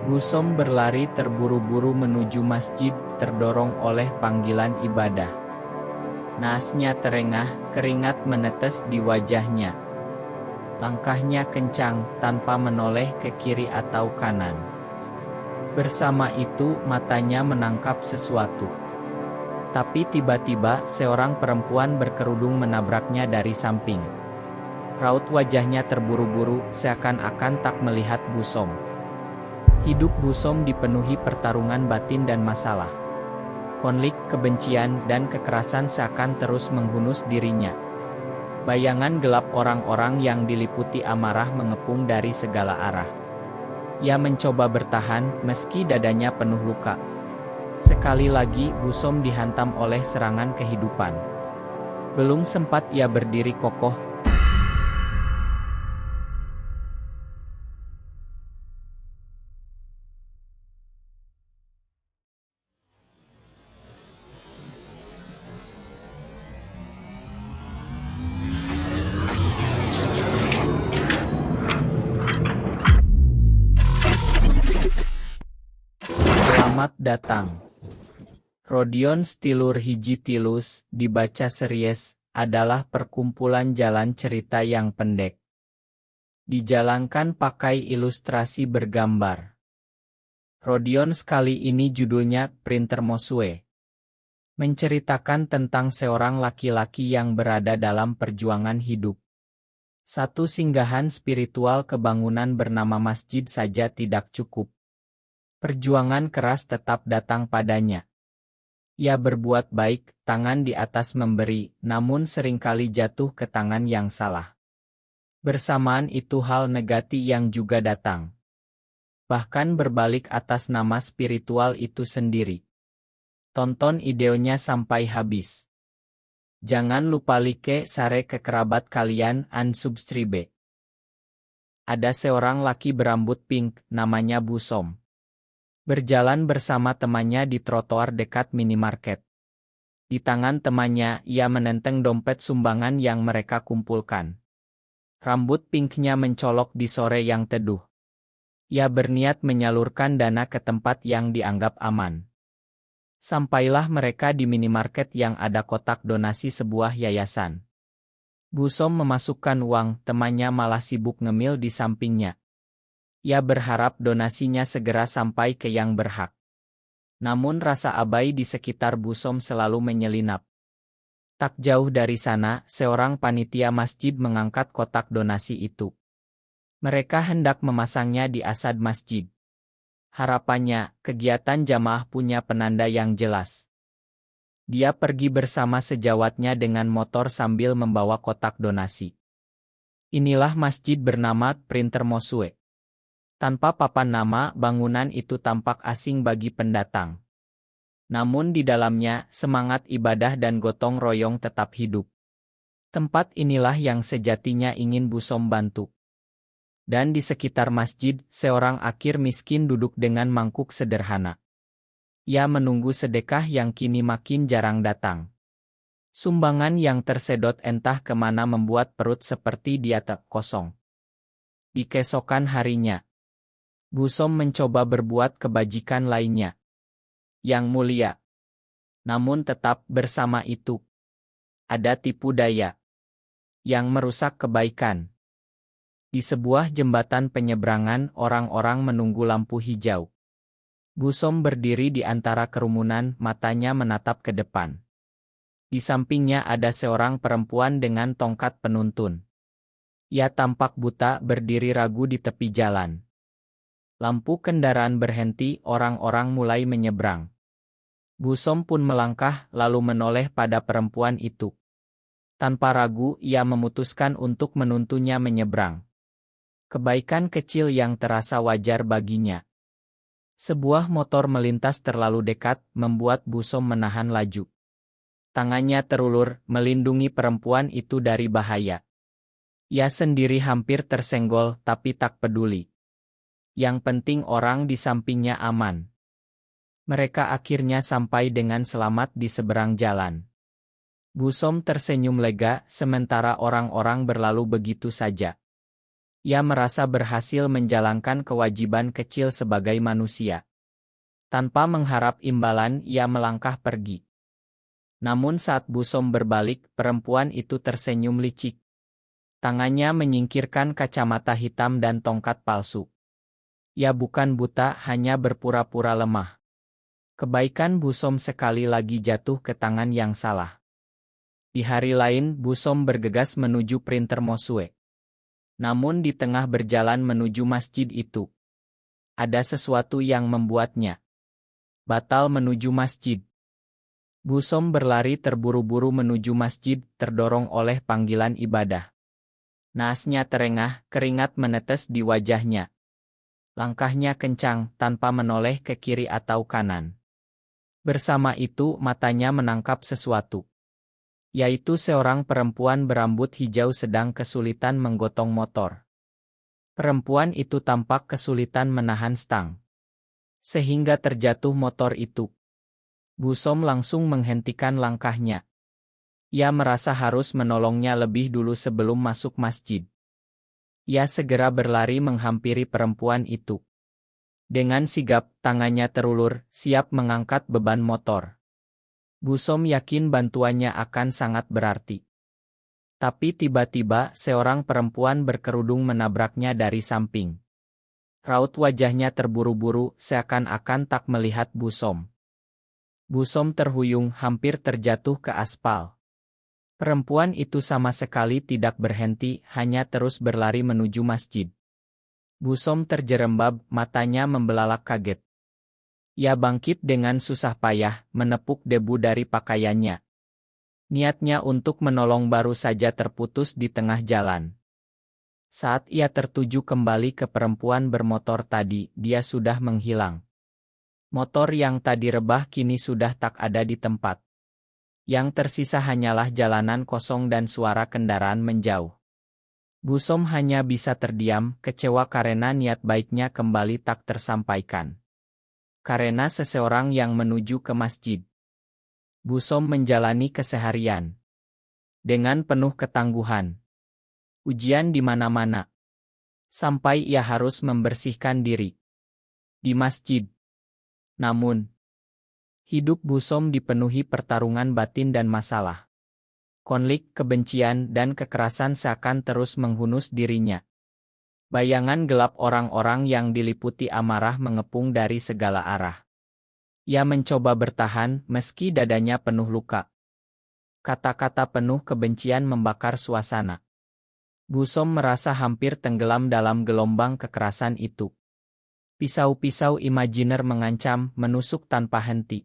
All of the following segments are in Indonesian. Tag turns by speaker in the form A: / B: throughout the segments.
A: Busom berlari terburu-buru menuju masjid, terdorong oleh panggilan ibadah. Naasnya terengah, keringat menetes di wajahnya. Langkahnya kencang, tanpa menoleh ke kiri atau kanan. Bersama itu, matanya menangkap sesuatu. Tapi tiba-tiba, seorang perempuan berkerudung menabraknya dari samping. Raut wajahnya terburu-buru, seakan-akan tak melihat Busom. Hidup Busom dipenuhi pertarungan batin dan masalah. Konflik, kebencian, dan kekerasan seakan terus menghunus dirinya. Bayangan gelap orang-orang yang diliputi amarah mengepung dari segala arah. Ia mencoba bertahan, meski dadanya penuh luka. Sekali lagi, Busom dihantam oleh serangan kehidupan. Belum sempat ia berdiri kokoh, selamat datang. Rodion Stilur Hiji Tilus, dibaca series, adalah perkumpulan jalan cerita yang pendek. Dijalankan pakai ilustrasi bergambar. Rodion sekali ini judulnya Printer Mosue. Menceritakan tentang seorang laki-laki yang berada dalam perjuangan hidup. Satu singgahan spiritual kebangunan bernama masjid saja tidak cukup. Perjuangan keras tetap datang padanya. Ia berbuat baik, tangan di atas memberi, namun seringkali jatuh ke tangan yang salah. Bersamaan itu hal negatif yang juga datang. Bahkan berbalik atas nama spiritual itu sendiri. Tonton videonya sampai habis. Jangan lupa like, share ke kerabat kalian, unsubscribe. Ada seorang laki berambut pink, namanya Busom. Berjalan bersama temannya di trotoar dekat minimarket. Di tangan temannya, ia menenteng dompet sumbangan yang mereka kumpulkan. Rambut pinknya mencolok di sore yang teduh. Ia berniat menyalurkan dana ke tempat yang dianggap aman. Sampailah mereka di minimarket yang ada kotak donasi sebuah yayasan. Busom memasukkan uang, temannya malah sibuk ngemil di sampingnya. Ia berharap donasinya segera sampai ke yang berhak. Namun rasa abai di sekitar Busom selalu menyelinap. Tak jauh dari sana, seorang panitia masjid mengangkat kotak donasi itu. Mereka hendak memasangnya di asad masjid. Harapannya, kegiatan jamaah punya penanda yang jelas. Dia pergi bersama sejawatnya dengan motor sambil membawa kotak donasi. Inilah masjid bernama Printer Mosue. Tanpa papan nama, bangunan itu tampak asing bagi pendatang. Namun di dalamnya, semangat ibadah dan gotong royong tetap hidup. Tempat inilah yang sejatinya ingin Busom bantu. Dan di sekitar masjid, seorang akir miskin duduk dengan mangkuk sederhana. Ia menunggu sedekah yang kini makin jarang datang. Sumbangan yang tersedot entah kemana membuat perut seperti dia tak kosong. Di keesokan harinya, Busom mencoba berbuat kebajikan lainnya. Yang mulia. Namun tetap bersama itu. Ada tipu daya. Yang merusak kebaikan. Di sebuah jembatan penyeberangan, orang-orang menunggu lampu hijau. Busom berdiri di antara kerumunan, matanya menatap ke depan. Di sampingnya ada seorang perempuan dengan tongkat penuntun. Ia tampak buta, berdiri ragu di tepi jalan. Lampu kendaraan berhenti, orang-orang mulai menyeberang. Busom pun melangkah, lalu menoleh pada perempuan itu. Tanpa ragu, ia memutuskan untuk menuntunnya menyeberang. Kebaikan kecil yang terasa wajar baginya. Sebuah motor melintas terlalu dekat, membuat Busom menahan laju. Tangannya terulur, melindungi perempuan itu dari bahaya. Ia sendiri hampir tersenggol, tapi tak peduli. Yang penting orang di sampingnya aman. Mereka akhirnya sampai dengan selamat di seberang jalan. Busom tersenyum lega, sementara orang-orang berlalu begitu saja. Ia merasa berhasil menjalankan kewajiban kecil sebagai manusia. Tanpa mengharap imbalan, ia melangkah pergi. Namun saat Busom berbalik, perempuan itu tersenyum licik. Tangannya menyingkirkan kacamata hitam dan tongkat palsu. Ia bukan buta, hanya berpura-pura lemah. Kebaikan Busom sekali lagi jatuh ke tangan yang salah. Di hari lain, Busom bergegas menuju printer Mosue. Namun di tengah berjalan menuju masjid itu, ada sesuatu yang membuatnya batal menuju masjid. Busom berlari terburu-buru menuju masjid, terdorong oleh panggilan ibadah. Naasnya terengah, keringat menetes di wajahnya. Langkahnya kencang, tanpa menoleh ke kiri atau kanan. Bersama itu, matanya menangkap sesuatu. Yaitu seorang perempuan berambut hijau sedang kesulitan menggotong motor. Perempuan itu tampak kesulitan menahan stang, sehingga terjatuh motor itu. Busom langsung menghentikan langkahnya. Ia merasa harus menolongnya lebih dulu sebelum masuk masjid. Ia segera berlari menghampiri perempuan itu. Dengan sigap, tangannya terulur, siap mengangkat beban motor. Busom yakin bantuannya akan sangat berarti. Tapi tiba-tiba seorang perempuan berkerudung menabraknya dari samping. Raut wajahnya terburu-buru, seakan-akan tak melihat Busom. Busom terhuyung, hampir terjatuh ke aspal. Perempuan itu sama sekali tidak berhenti, hanya terus berlari menuju masjid. Busom terjerembab, matanya membelalak kaget. Ia bangkit dengan susah payah, menepuk debu dari pakaiannya. Niatnya untuk menolong baru saja terputus di tengah jalan. Saat ia tertuju kembali ke perempuan bermotor tadi, dia sudah menghilang. Motor yang tadi rebah kini sudah tak ada di tempat. Yang tersisa hanyalah jalanan kosong dan suara kendaraan menjauh. Busom hanya bisa terdiam, kecewa karena niat baiknya kembali tak tersampaikan. Karena seseorang yang menuju ke masjid. Busom menjalani keseharian dengan penuh ketangguhan. Ujian di mana-mana. Sampai ia harus membersihkan diri di masjid. Namun, hidup Busom dipenuhi pertarungan batin dan masalah. Konflik, kebencian, dan kekerasan seakan terus menghunus dirinya. Bayangan gelap orang-orang yang diliputi amarah mengepung dari segala arah. Ia mencoba bertahan meski dadanya penuh luka. Kata-kata penuh kebencian membakar suasana. Busom merasa hampir tenggelam dalam gelombang kekerasan itu. Pisau-pisau imajiner mengancam, menusuk tanpa henti.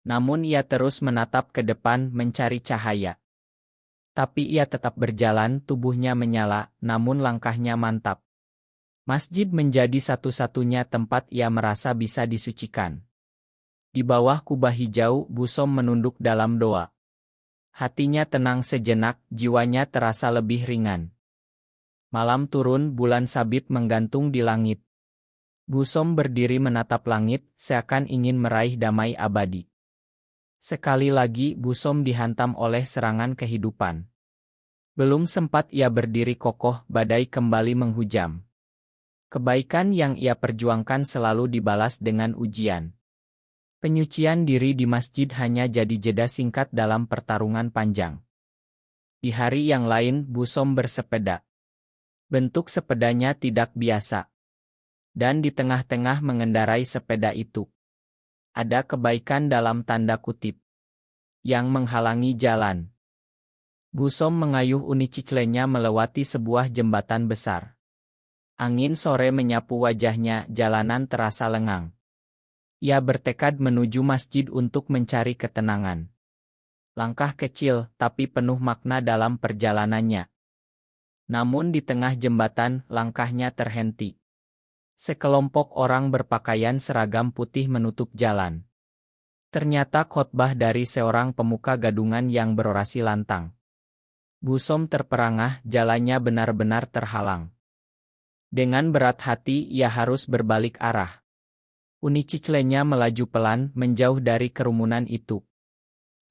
A: Namun ia terus menatap ke depan mencari cahaya. Tapi ia tetap berjalan, tubuhnya menyala, namun langkahnya mantap. Masjid menjadi satu-satunya tempat ia merasa bisa disucikan. Di bawah kubah hijau, Busom menunduk dalam doa. Hatinya tenang sejenak, jiwanya terasa lebih ringan. Malam turun, bulan sabit menggantung di langit. Busom berdiri menatap langit, seakan ingin meraih damai abadi. Sekali lagi Busom dihantam oleh serangan kehidupan. Belum sempat ia berdiri kokoh, badai kembali menghujam. Kebaikan yang ia perjuangkan selalu dibalas dengan ujian. Penyucian diri di masjid hanya jadi jeda singkat dalam pertarungan panjang. Di hari yang lain, Busom bersepeda. Bentuk sepedanya tidak biasa. Dan di tengah-tengah mengendarai sepeda itu, ada kebaikan dalam tanda kutip yang menghalangi jalan. Busom mengayuh uniciclenya melewati sebuah jembatan besar. Angin sore menyapu wajahnya, jalanan terasa lengang. Ia bertekad menuju masjid untuk mencari ketenangan. Langkah kecil, tapi penuh makna dalam perjalanannya. Namun di tengah jembatan, langkahnya terhenti. Sekelompok orang berpakaian seragam putih menutup jalan. Ternyata khotbah dari seorang pemuka gadungan yang berorasi lantang. Busom terperangah, jalannya benar-benar terhalang. Dengan berat hati ia harus berbalik arah. Uniciclenya melaju pelan, menjauh dari kerumunan itu.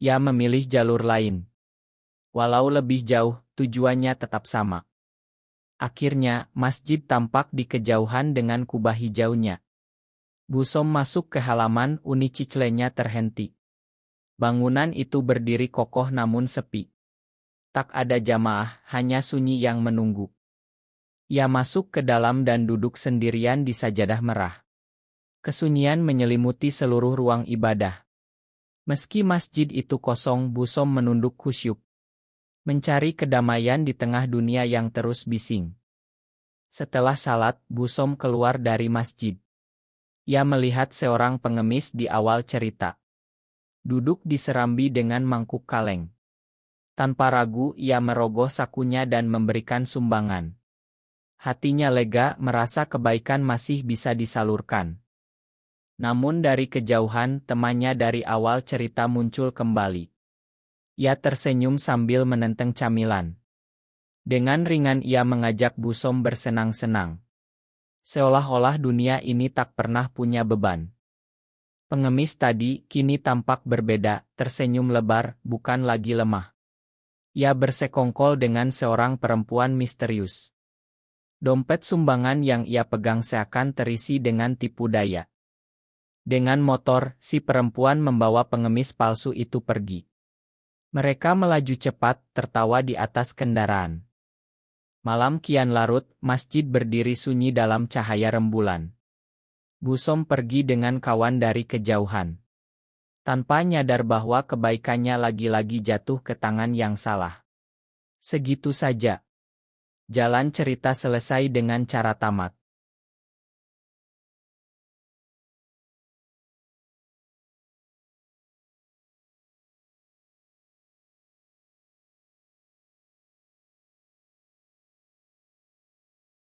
A: Ia memilih jalur lain. Walau lebih jauh, tujuannya tetap sama. Akhirnya, masjid tampak di kejauhan dengan kubah hijaunya. Busom masuk ke halaman, Uniciclenya terhenti. Bangunan itu berdiri kokoh namun sepi. Tak ada jamaah, hanya sunyi yang menunggu. Ia masuk ke dalam dan duduk sendirian di sajadah merah. Kesunyian menyelimuti seluruh ruang ibadah. Meski masjid itu kosong, Busom menunduk khusyuk. Mencari kedamaian di tengah dunia yang terus bising. Setelah salat, Busom keluar dari masjid. Ia melihat seorang pengemis di awal cerita. Duduk di serambi dengan mangkuk kaleng. Tanpa ragu, ia merogoh sakunya dan memberikan sumbangan. Hatinya lega, merasa kebaikan masih bisa disalurkan. Namun dari kejauhan, temannya dari awal cerita muncul kembali. Ia tersenyum sambil menenteng camilan. Dengan ringan ia mengajak Busom bersenang-senang. Seolah-olah dunia ini tak pernah punya beban. Pengemis tadi kini tampak berbeda, tersenyum lebar, bukan lagi lemah. Ia bersekongkol dengan seorang perempuan misterius. Dompet sumbangan yang ia pegang seakan terisi dengan tipu daya. Dengan motor, si perempuan membawa pengemis palsu itu pergi. Mereka melaju cepat, tertawa di atas kendaraan. Malam kian larut, masjid berdiri sunyi dalam cahaya rembulan. Busom pergi dengan kawan dari kejauhan. Tanpa nyadar bahwa kebaikannya lagi-lagi jatuh ke tangan yang salah. Segitu saja. Jalan cerita selesai dengan cara tamat.